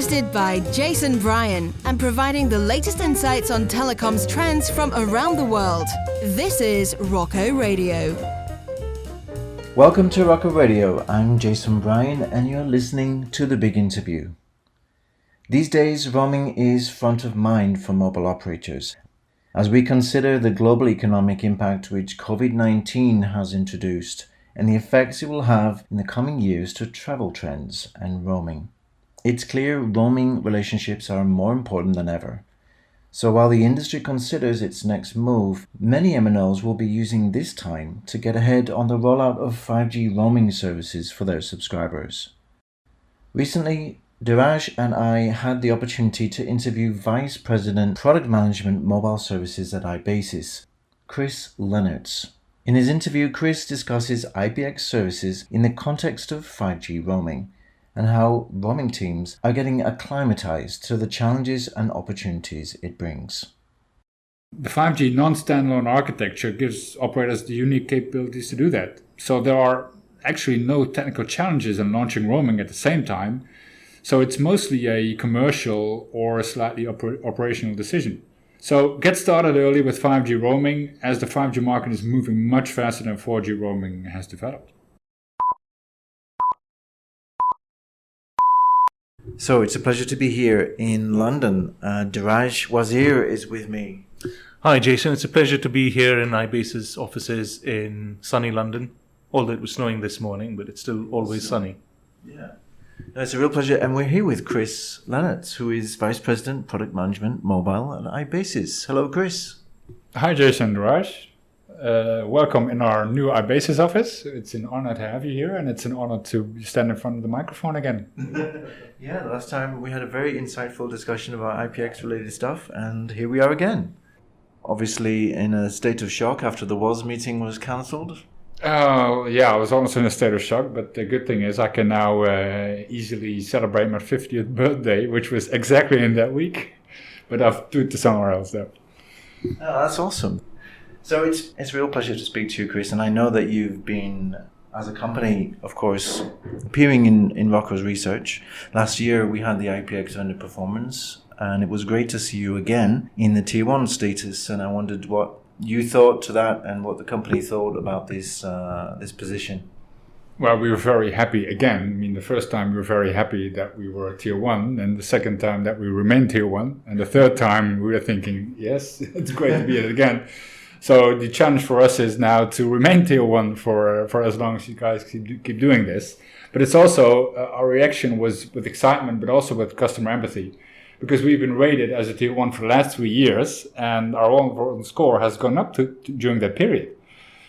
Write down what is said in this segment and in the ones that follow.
hosted by Jason Bryan and providing the latest insights on telecoms trends from around the world. This is Rocco Radio. Welcome to Rocco Radio. I'm Jason Bryan and you're listening to The Big Interview. These days, roaming is front of mind for mobile operators as we consider the global economic impact which COVID-19 has introduced and the effects it will have in the coming years to travel trends and roaming. It's clear roaming relationships are more important than ever. So while the industry considers its next move, many MNOs will be using this time to get ahead on the rollout of 5G roaming services for their subscribers. Recently, Diraj and I had the opportunity to interview Vice President Product Management Mobile Services at Ibasis, Chris Lennartz. In his interview, Chris discusses IPX services in the context of 5G roaming and how roaming teams are getting acclimatized to the challenges and opportunities it brings. The 5G non-standalone architecture gives operators the unique capabilities to do that. So there are actually no technical challenges in launching roaming at the same time. So it's mostly a commercial or a slightly operational decision. So get started early with 5G roaming as the 5G market is moving much faster than 4G roaming has developed. So it's a pleasure to be here in London. Diraj Wazir is with me. Hi Jason, it's a pleasure to be here in Ibasis offices in sunny London. Although it was snowing this morning, but it's still always sunny. Yeah. No, it's a real pleasure. And we're here with Chris Lennartz, who is Vice President, Product Management, Mobile at Ibasis. Hello, Chris. Hi, Jason, Diraj. Welcome in our new Ibasis office. It's an honor to have you here, and it's an honor to stand in front of the microphone again. Yeah, last time we had a very insightful discussion about IPX-related stuff, and here we are again. Obviously in a state of shock after the WOS meeting was cancelled. Yeah, I was almost in a state of shock, but the good thing is I can now easily celebrate my 50th birthday, which was exactly in that week. But I've moved to somewhere else though. Oh, that's awesome. So it's a real pleasure to speak to you, Chris, and I know that you've been, as a company, of course, appearing in Rocco's research. Last year we had the IPX vendor performance, and it was great to see you again in the Tier 1 status, and I wondered what you thought to that and what the company thought about this position. Well, we were very happy again. I mean, the first time we were very happy that we were Tier 1, and the second time that we remained Tier 1, and the third time we were thinking, yes, it's great to be it again. So the challenge for us is now to remain Tier 1 for as long as you guys keep doing this. But it's also, our reaction was with excitement, but also with customer empathy. Because we've been rated as a Tier 1 for the last 3 years, and our overall score has gone up during that period.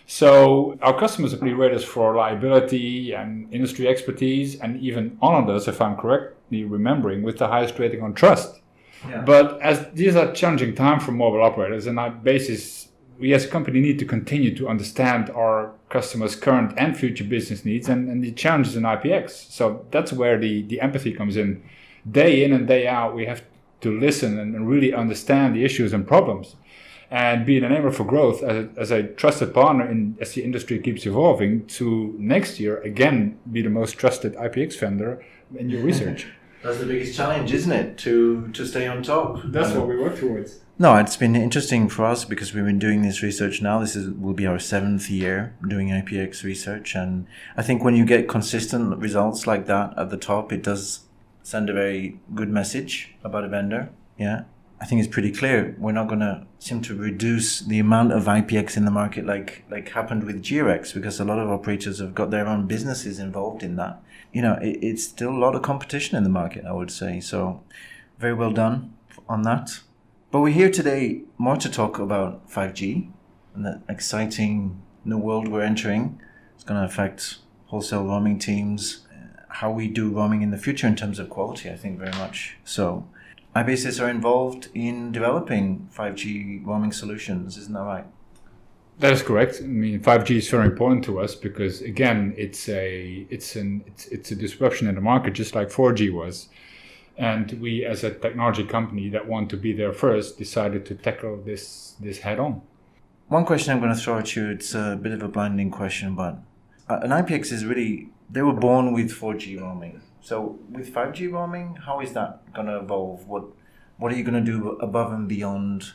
So our customers really rate us for reliability and industry expertise, and even honored us, if I'm correctly remembering, with the highest rating on trust. Yeah. But as these are challenging times for mobile operators, and on basis, we as a company need to continue to understand our customers' current and future business needs and the challenges in IPX. So that's where the empathy comes in. Day in and day out, we have to listen and really understand the issues and problems and be an enabler for growth as a trusted partner as the industry keeps evolving to next year, again, be the most trusted IPX vendor in your research. That's the biggest challenge, isn't it? To stay on top. That's what we work towards. No, it's been interesting for us because we've been doing this research now. Will be our 7th year doing IPX research. And I think when you get consistent results like that at the top, it does send a very good message about a vendor. Yeah, I think it's pretty clear. We're not going to seem to reduce the amount of IPX in the market like happened with GRX, because a lot of operators have got their own businesses involved in that. You know, it's still a lot of competition in the market, I would say. So very well done on that. But we're here today more to talk about 5G and the exciting new world we're entering. It's going to affect wholesale roaming teams, how we do roaming in the future in terms of quality, I think very much. So Ibasis are involved in developing 5G roaming solutions, isn't that right? That is correct. I mean, 5G is very important to us because, again, it's a disruption in the market, just like 4G was. And we, as a technology company that want to be there first, decided to tackle this head on. One question I'm going to throw at you, it's a bit of a blinding question, but an IPX is really, they were born with 4G roaming. So with 5G roaming, how is that going to evolve? What are you going to do above and beyond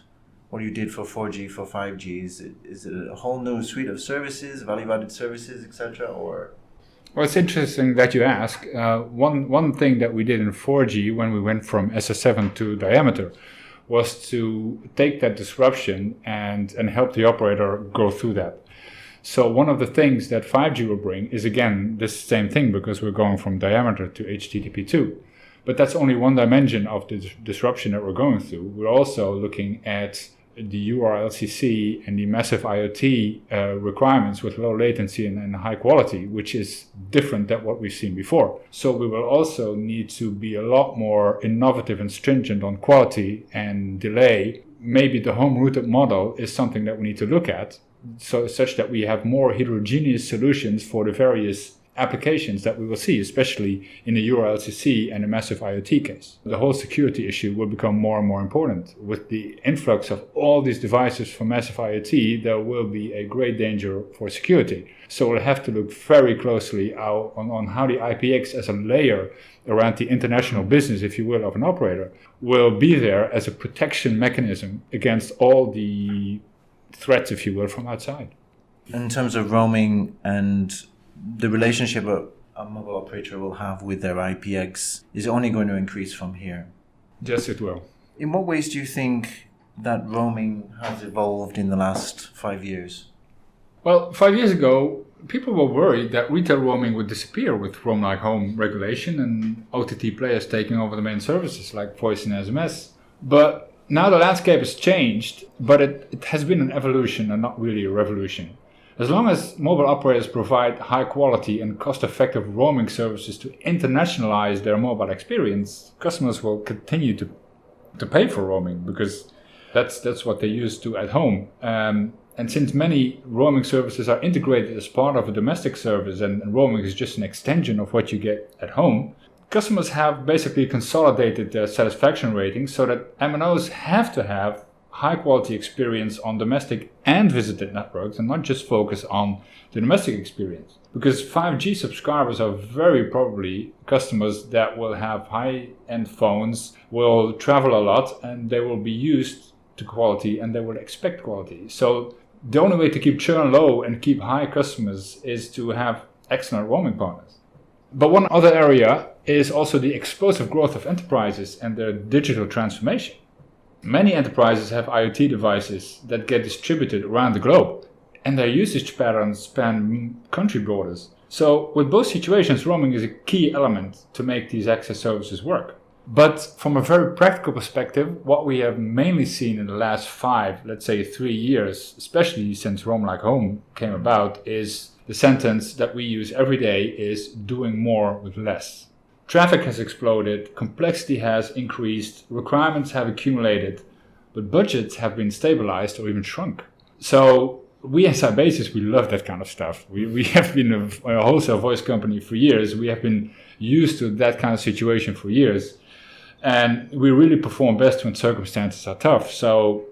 what you did for 4G, for 5G? Is it a whole new suite of services, value-added services, etc.? Or Well, it's interesting that you ask. One thing that we did in 4G when we went from SS7 to diameter was to take that disruption and help the operator go through that. So one of the things that 5G will bring is, again, this same thing, because we're going from diameter to HTTP2. But that's only one dimension of the disruption that we're going through. We're also looking at the URLCC and the massive IoT requirements with low latency and high quality, which is different than what we've seen before. So we will also need to be a lot more innovative and stringent on quality and delay. Maybe the home routed model is something that we need to look at, so such that we have more heterogeneous solutions for the various applications that we will see, especially in the URLCC and the massive IoT case. The whole security issue will become more and more important. With the influx of all these devices for massive IoT, there will be a great danger for security. So we'll have to look very closely on how the IPX as a layer around the international business, if you will, of an operator, will be there as a protection mechanism against all the threats, if you will, from outside. in terms of roaming and the relationship a mobile operator will have with their IPX is only going to increase from here. Yes, it will. In what ways do you think that roaming has evolved in the last 5 years? Well, 5 years ago, people were worried that retail roaming would disappear with Roam Like Home regulation and OTT players taking over the main services like voice and SMS. But now the landscape has changed, but it has been an evolution and not really a revolution. As long as mobile operators provide high quality and cost-effective roaming services to internationalize their mobile experience, customers will continue to pay for roaming because that's what they used to at home. And since many roaming services are integrated as part of a domestic service and roaming is just an extension of what you get at home, customers have basically consolidated their satisfaction ratings so that MNOs have to have high quality experience on domestic and visited networks and not just focus on the domestic experience. Because 5G subscribers are very probably customers that will have high-end phones, will travel a lot, and they will be used to quality and they will expect quality. So the only way to keep churn low and keep high customers is to have excellent roaming partners. But one other area is also the explosive growth of enterprises and their digital transformation. Many enterprises have IoT devices that get distributed around the globe, and their usage patterns span country borders. So with both situations, roaming is a key element to make these access services work. But from a very practical perspective, what we have mainly seen in the last 3 years, especially since Roam Like Home came about, is the sentence that we use every day is doing more with less. Traffic has exploded, complexity has increased, requirements have accumulated, but budgets have been stabilized or even shrunk. So we as Ibasis, we love that kind of stuff. We have been a wholesale voice company for years. We have been used to that kind of situation for years. And we really perform best when circumstances are tough. So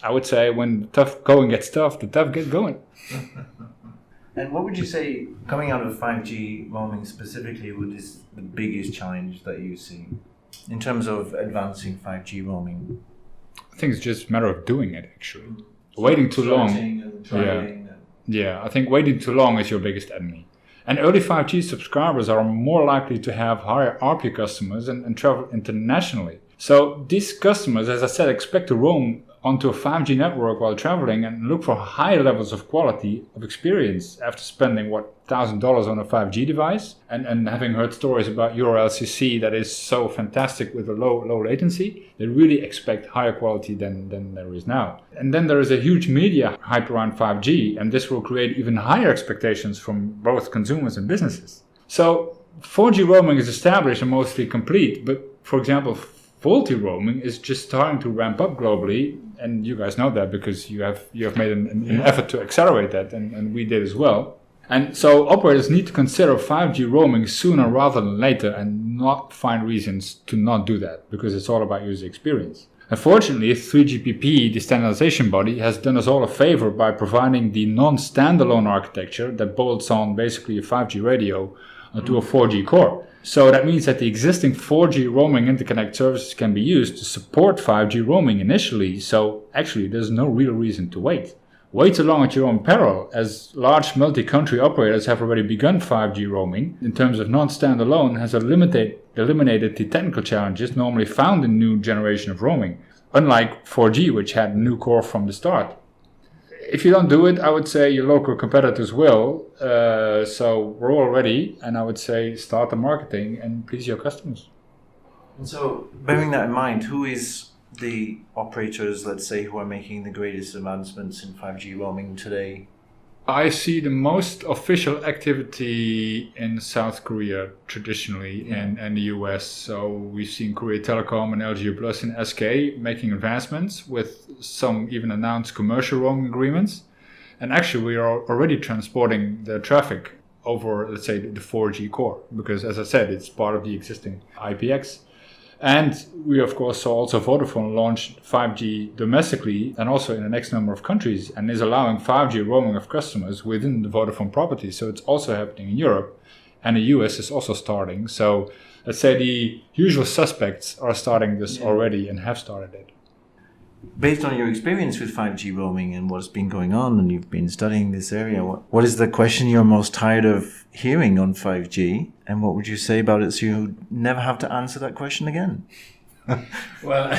I would say when the tough going gets tough, the tough get going. And what would you say, coming out of 5G roaming specifically, what is the biggest challenge that you see in terms of advancing 5G roaming? I think it's just a matter of doing it, actually. Waiting too long. Yeah, I think waiting too long is your biggest enemy. And early 5G subscribers are more likely to have higher ARPU customers and travel internationally. So these customers, as I said, expect to roam onto a 5G network while traveling and look for higher levels of quality of experience after spending, $1,000 on a 5G device and having heard stories about URLCC that is so fantastic with a low latency. They really expect higher quality than there is now. And then there is a huge media hype around 5G, and this will create even higher expectations from both consumers and businesses. So 4G roaming is established and mostly complete, but for example, VoLTE roaming is just starting to ramp up globally, and you guys know that because you have made an effort to accelerate that, and we did as well. And so operators need to consider 5G roaming sooner rather than later and not find reasons to not do that, because it's all about user experience. Unfortunately, 3GPP, the standardization body, has done us all a favor by providing the non-standalone architecture that bolts on basically a 5G radio to a 4G core. So that means that the existing 4G roaming interconnect services can be used to support 5G roaming initially. So actually, there's no real reason to wait. Wait along at your own peril, as large multi-country operators have already begun 5G roaming. In terms of non-standalone, has eliminated the technical challenges normally found in new generation of roaming, unlike 4G, which had a new core from the start. If you don't do it, I would say your local competitors will. So we're all ready, and I would say start the marketing and please your customers. And so, bearing that in mind, who is the operators, let's say, who are making the greatest advancements in 5G roaming today? I see the most official activity in South Korea traditionally and the US. So we've seen Korea Telecom and LG Plus and SK making advancements with some even announced commercial roaming agreements. And actually we are already transporting the traffic over, let's say, the 4G core, because as I said, it's part of the existing IPX. And we, of course, saw also Vodafone launch 5G domestically and also in the next number of countries, and is allowing 5G roaming of customers within the Vodafone property. So it's also happening in Europe, and the US is also starting. So let's say the usual suspects are starting this already and have started it. Based on your experience with 5G roaming and what's been going on, and you've been studying this area, what is the question you're most tired of hearing on 5G? And what would you say about it so you never have to answer that question again? Well,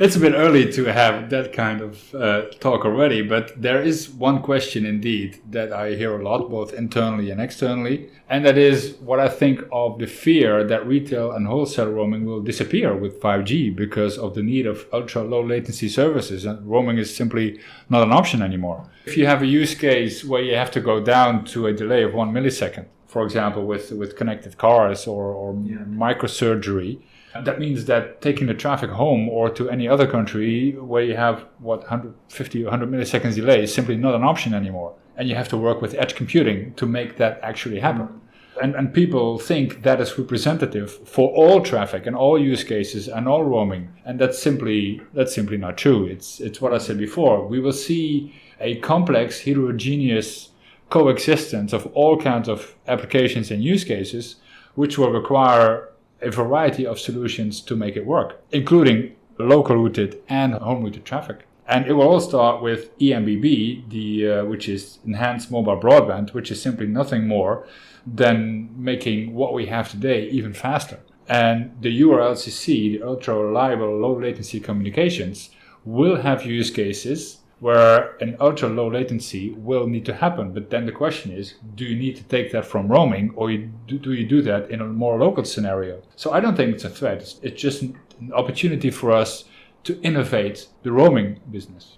it's a bit early to have that kind of talk already, but there is one question indeed that I hear a lot, both internally and externally, and that is what I think of the fear that retail and wholesale roaming will disappear with 5G because of the need of ultra-low latency services, and roaming is simply not an option anymore. If you have a use case where you have to go down to a delay of 1 millisecond, for example, with connected cars or microsurgery, that means that taking the traffic home or to any other country where you have, 150 or 100 milliseconds delay is simply not an option anymore. And you have to work with edge computing to make that actually happen. And people think that is representative for all traffic and all use cases and all roaming. And that's simply not true. It's what I said before. We will see a complex, heterogeneous coexistence of all kinds of applications and use cases, which will require a variety of solutions to make it work, including local routed and home routed traffic. And it will all start with eMBB, which is enhanced mobile broadband, which is simply nothing more than making what we have today even faster. And the URLCC, the ultra reliable low latency communications, will have use cases where an ultra low latency will need to happen. But then the question is, do you need to take that from roaming, or do you do that in a more local scenario? So I don't think it's a threat. It's just an opportunity for us to innovate the roaming business.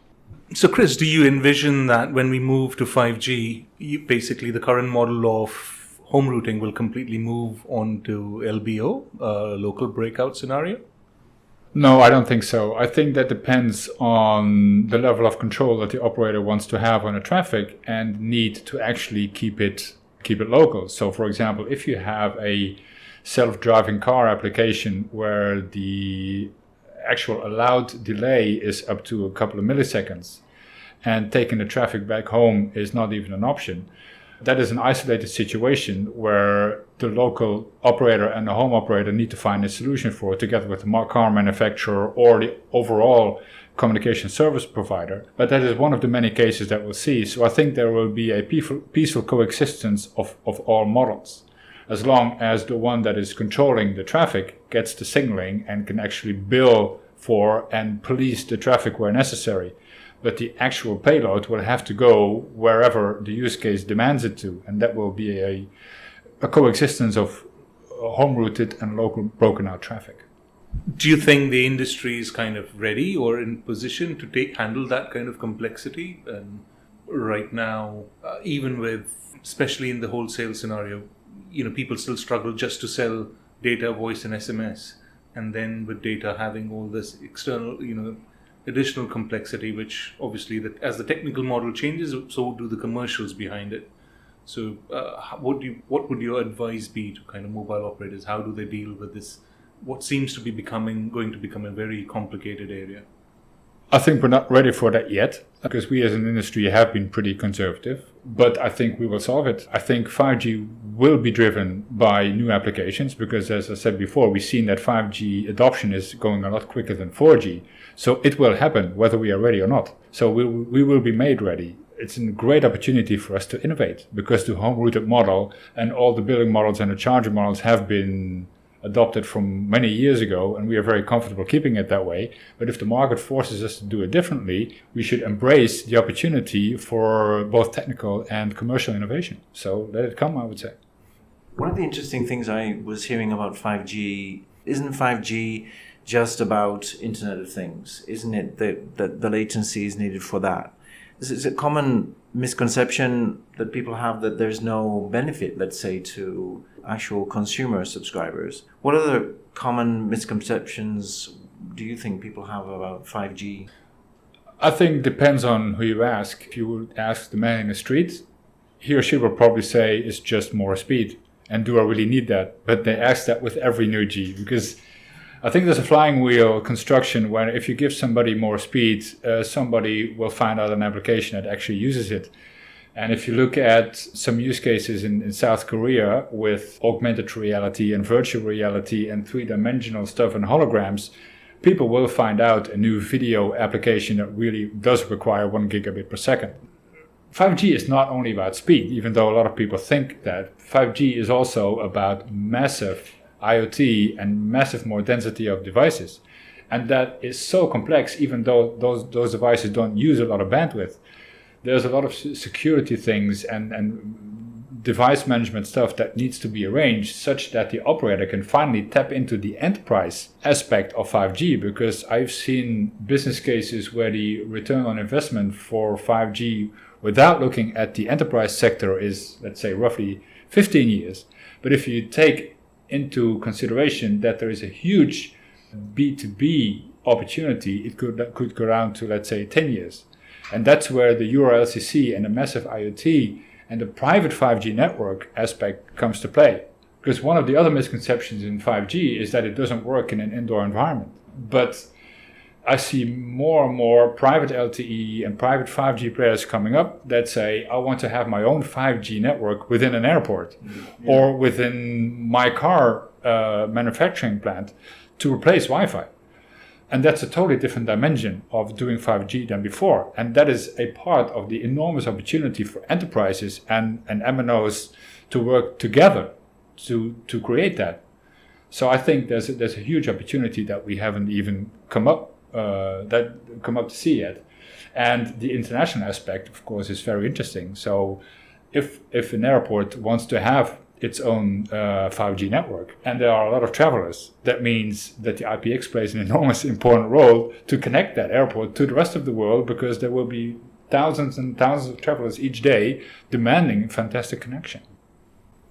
So Chris, do you envision that when we move to 5G, basically the current model of home routing will completely move on to LBO, local breakout scenario? No, I don't think so. I think that depends on the level of control that the operator wants to have on the traffic and need to actually keep it local. So, for example, if you have a self-driving car application where the actual allowed delay is up to a couple of milliseconds and taking the traffic back home is not even an option, that is an isolated situation where the local operator and the home operator need to find a solution for it together with the car manufacturer or the overall communication service provider. But that is one of the many cases that we'll see. So I think there will be a peaceful coexistence of all models, as long as the one that is controlling the traffic gets the signaling and can actually bill for and police the traffic where necessary. But the actual payload will have to go wherever the use case demands it to, and that will be a coexistence of home-routed and local broken-out traffic. Do you think the industry is kind of ready or in position to handle that kind of complexity? And right now, even with, especially in the wholesale scenario, people still struggle just to sell data, voice, and SMS, and then with data having all this external, additional complexity, which obviously as the technical model changes, so do the commercials behind it. So what would your advice be to kind of mobile operators? How do they deal with this, what seems to be going to become a very complicated area? I think we're not ready for that yet, because we as an industry have been pretty conservative, but I think we will solve it. I think 5G will be driven by new applications, because as I said before, we've seen that 5G adoption is going a lot quicker than 4G. So it will happen whether we are ready or not. So we will be made ready. It's a great opportunity for us to innovate, because the home-routed model and all the billing models and the charging models have been adopted from many years ago, and we are very comfortable keeping it that way. But if the market forces us to do it differently, we should embrace the opportunity for both technical and commercial innovation. So let it come, I would say. One of the interesting things I was hearing about 5G, isn't 5G just about Internet of Things? Isn't it that the latency is needed for that? Is a common misconception that people have that there's no benefit, let's say, to actual consumer subscribers. What other common misconceptions do you think people have about 5G? I think it depends on who you ask. If you would ask the man in the street, he or she will probably say it's just more speed. And do I really need that? But they ask that with every new G, because I think there's a flying wheel construction where if you give somebody more speed, somebody will find out an application that actually uses it. And if you look at some use cases in South Korea with augmented reality and virtual reality and three-dimensional stuff and holograms, people will find out a new video application that really does require 1 gigabit per second. 5G is not only about speed, even though a lot of people think that. 5G is also about massive IoT and massive more density of devices. And that is so complex, even though those devices don't use a lot of bandwidth. There's a lot of security things and device management stuff that needs to be arranged such that the operator can finally tap into the enterprise aspect of 5G, because I've seen business cases where the return on investment for 5G without looking at the enterprise sector is, let's say, roughly 15 years. But if you take into consideration that there is a huge B2B opportunity, it could go down to, let's say, 10 years. And that's where the URLCC and the massive IoT and the private 5G network aspect comes to play. Because one of the other misconceptions in 5G is that it doesn't work in an indoor environment. But I see more and more private LTE and private 5G players coming up that say, I want to have my own 5G network within an airport or within my car manufacturing plant to replace Wi-Fi. And that's a totally different dimension of doing 5G than before. And that is a part of the enormous opportunity for enterprises and MNOs to work together to create that. So I think there's a huge opportunity that we haven't even come up to see yet. And the international aspect, of course, is very interesting. So if an airport wants to have its own 5G network, and there are a lot of travelers, that means that the IPX plays an enormous important role to connect that airport to the rest of the world, because there will be thousands and thousands of travelers each day demanding a fantastic connection.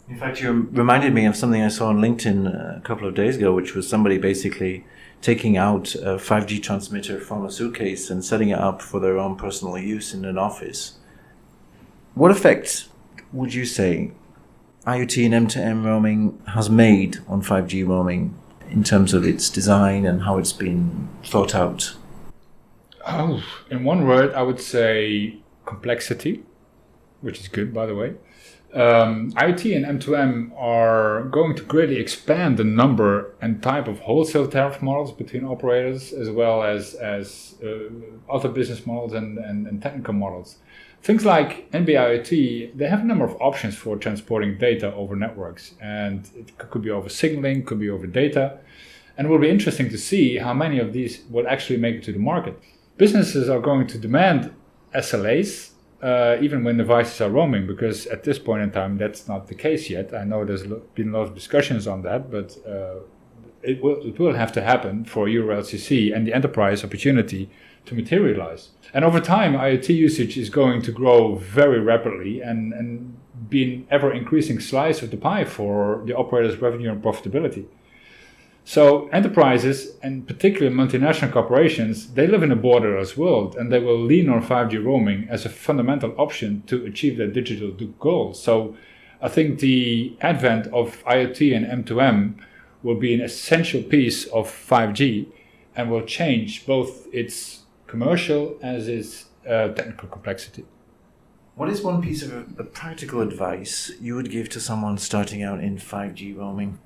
In fact, you reminded me of something I saw on LinkedIn a couple of days ago, which was somebody basically taking out a 5G transmitter from a suitcase and setting it up for their own personal use in an office. What effect would you say IoT and M2M roaming has made on 5G roaming in terms of its design and how it's been thought out? Oh, in one word, I would say complexity, which is good, by the way. IoT and M2M are going to greatly expand the number and type of wholesale tariff models between operators, as well as other business models and technical models. Things like NB-IoT, they have a number of options for transporting data over networks, and it could be over signaling, could be over data, and it will be interesting to see how many of these will actually make it to the market. Businesses are going to demand SLAs, even when devices are roaming, because at this point in time that's not the case yet. I know there's been a lot of discussions on that, but it will have to happen for URLCC and the enterprise opportunity to materialize. And over time, IoT usage is going to grow very rapidly and be an ever-increasing slice of the pie for the operator's revenue and profitability. So enterprises, and particularly multinational corporations, they live in a borderless world, and they will lean on 5G roaming as a fundamental option to achieve their digital goals. So I think the advent of IoT and M2M will be an essential piece of 5G and will change both its commercial as is technical complexity. What is one piece of practical advice you would give to someone starting out in 5G roaming?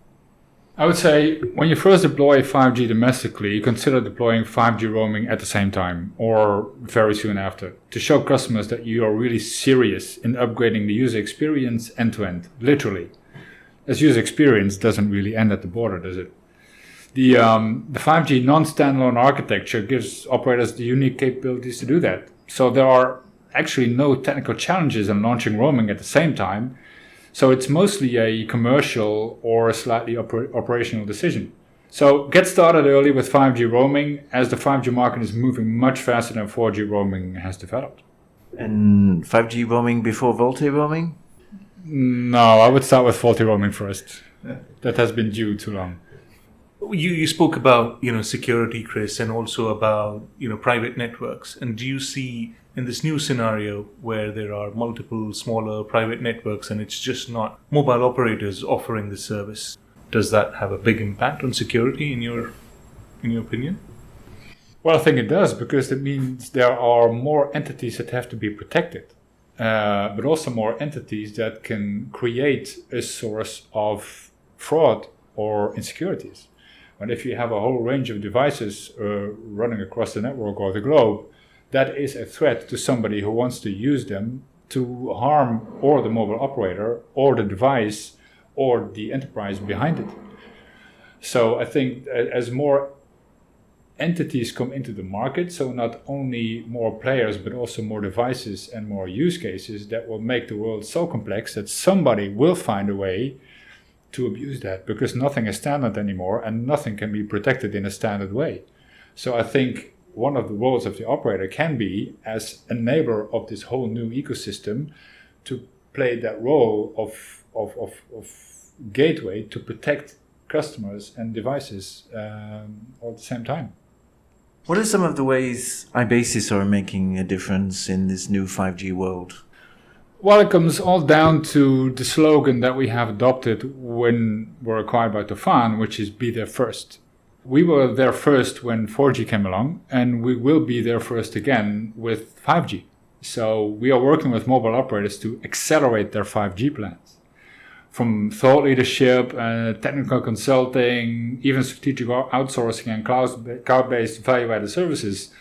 I would say when you first deploy 5G domestically, consider deploying 5G roaming at the same time or very soon after to show customers that you are really serious in upgrading the user experience end to end, literally. As user experience doesn't really end at the border, does it? The 5G non-standalone architecture gives operators the unique capabilities to do that. So there are actually no technical challenges in launching roaming at the same time. So it's mostly a commercial or a slightly operational decision. So get started early with 5G roaming as the 5G market is moving much faster than 4G roaming has developed. And 5G roaming before VoLTE roaming? No, I would start with VoLTE roaming first. That has been due too long. You spoke about security, Chris, and also about private networks. And do you see in this new scenario where there are multiple smaller private networks and it's just not mobile operators offering the service, does that have a big impact on security in your opinion? Well, I think it does, because it means there are more entities that have to be protected, but also more entities that can create a source of fraud or insecurities. And if you have a whole range of devices running across the network or the globe, that is a threat to somebody who wants to use them to harm or the mobile operator or the device or the enterprise behind it. So I think as more entities come into the market, so not only more players but also more devices and more use cases, that will make the world so complex that somebody will find a way to abuse that, because nothing is standard anymore and nothing can be protected in a standard way. So I think one of the roles of the operator can be, as a enabler of this whole new ecosystem, to play that role of gateway to protect customers and devices all at the same time. What are some of the ways Ibasis are making a difference in this new 5G world? Well, it comes all down to the slogan that we have adopted when we're acquired by Tofan, which is be there first. We were there first when 4G came along, and we will be there first again with 5G. So we are working with mobile operators to accelerate their 5G plans. From thought leadership, technical consulting, even strategic outsourcing and cloud-based value-added services,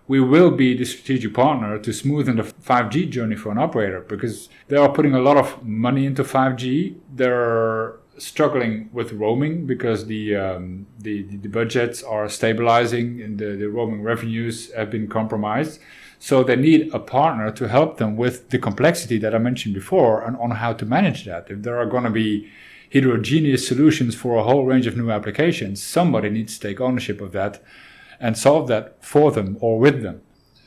we will be the strategic partner to smoothen the 5G journey for an operator, because they are putting a lot of money into 5G. They're struggling with roaming because the budgets are stabilizing and the roaming revenues have been compromised. So they need a partner to help them with the complexity that I mentioned before and on how to manage that. If there are going to be heterogeneous solutions for a whole range of new applications, somebody needs to take ownership of that and solve that for them or with them.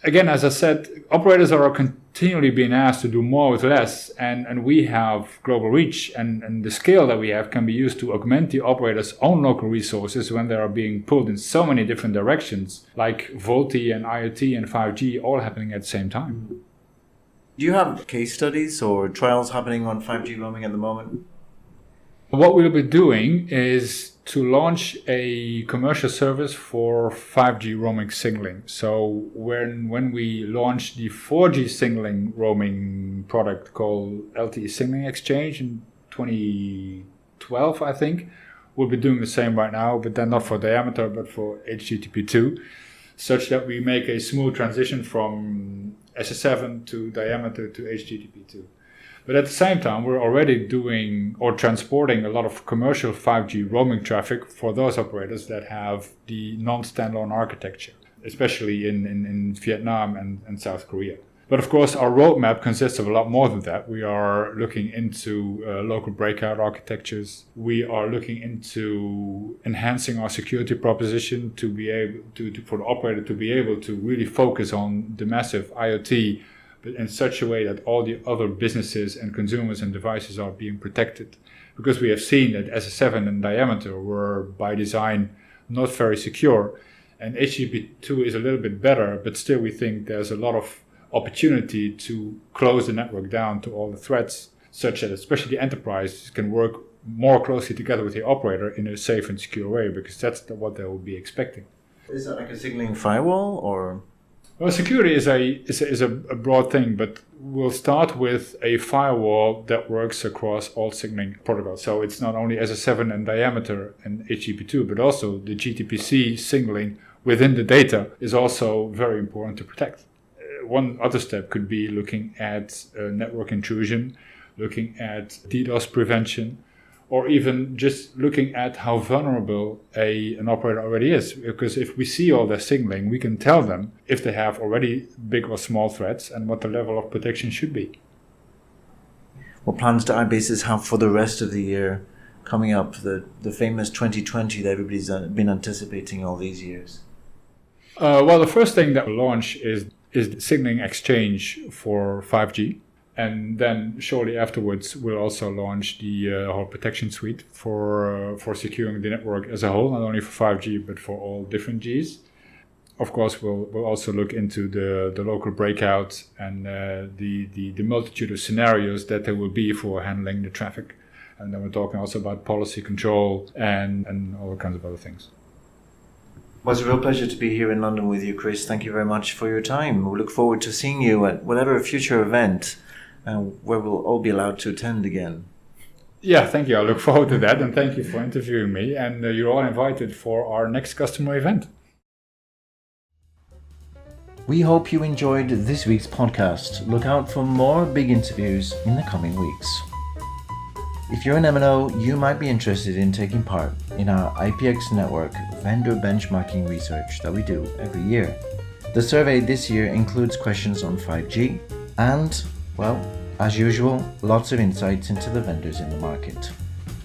Again, as I said, operators are continually being asked to do more with less, and we have global reach, and the scale that we have can be used to augment the operator's own local resources when they are being pulled in so many different directions, like VoLTE and IoT and 5G all happening at the same time. Do you have case studies or trials happening on 5G roaming at the moment? What we'll be doing is to launch a commercial service for 5G roaming signaling. So when we launch the 4G signaling roaming product called LTE Signaling Exchange in 2012, I think, we'll be doing the same right now, but then not for diameter, but for HTTP2, such that we make a smooth transition from SS7 to diameter to HTTP2. But at the same time, we're already doing or transporting a lot of commercial 5G roaming traffic for those operators that have the non-standalone architecture, especially in Vietnam and South Korea. But of course, our roadmap consists of a lot more than that. We are looking into local breakout architectures. We are looking into enhancing our security proposition to be able for the operator to be able to really focus on the massive IoT, but in such a way that all the other businesses and consumers and devices are being protected. Because we have seen that SS7 and diameter were by design not very secure, and HTTP2 is a little bit better, but still we think there's a lot of opportunity to close the network down to all the threats, such that especially the enterprise can work more closely together with the operator in a safe and secure way, because that's what they will be expecting. Is that like a signaling firewall or? Well, security is a broad thing, but we'll start with a firewall that works across all signaling protocols. So it's not only SS7 in diameter and HTTP2, but also the GTPC signaling within the data is also very important to protect. One other step could be looking at network intrusion, looking at DDoS prevention, or even just looking at how vulnerable an operator already is. Because if we see all their signaling, we can tell them if they have already big or small threats and what the level of protection should be. What plans do Ibasis have for the rest of the year coming up, the famous 2020 that everybody's been anticipating all these years? Well, the first thing that we'll launch is the signaling exchange for 5G. And then shortly afterwards, we'll also launch the whole protection suite for securing the network as a whole, not only for 5G, but for all different Gs. Of course, we'll also look into the local breakouts and the multitude of scenarios that there will be for handling the traffic. And then we're talking also about policy control and all kinds of other things. Well, it's a real pleasure to be here in London with you, Chris. Thank you very much for your time. We look forward to seeing you at whatever future event where we'll all be allowed to attend again. Yeah, thank you. I look forward to that, and thank you for interviewing me. And you're all invited for our next customer event. We hope you enjoyed this week's podcast. Look out for more big interviews in the coming weeks. If you're an MNO, you might be interested in taking part in our IPX Network vendor benchmarking research that we do every year. The survey this year includes questions on 5G and, well, as usual, lots of insights into the vendors in the market.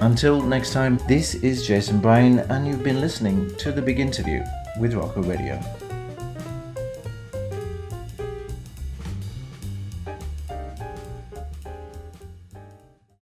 Until next time, this is Jason Bryan, and you've been listening to The Big Interview with Rocco Radio.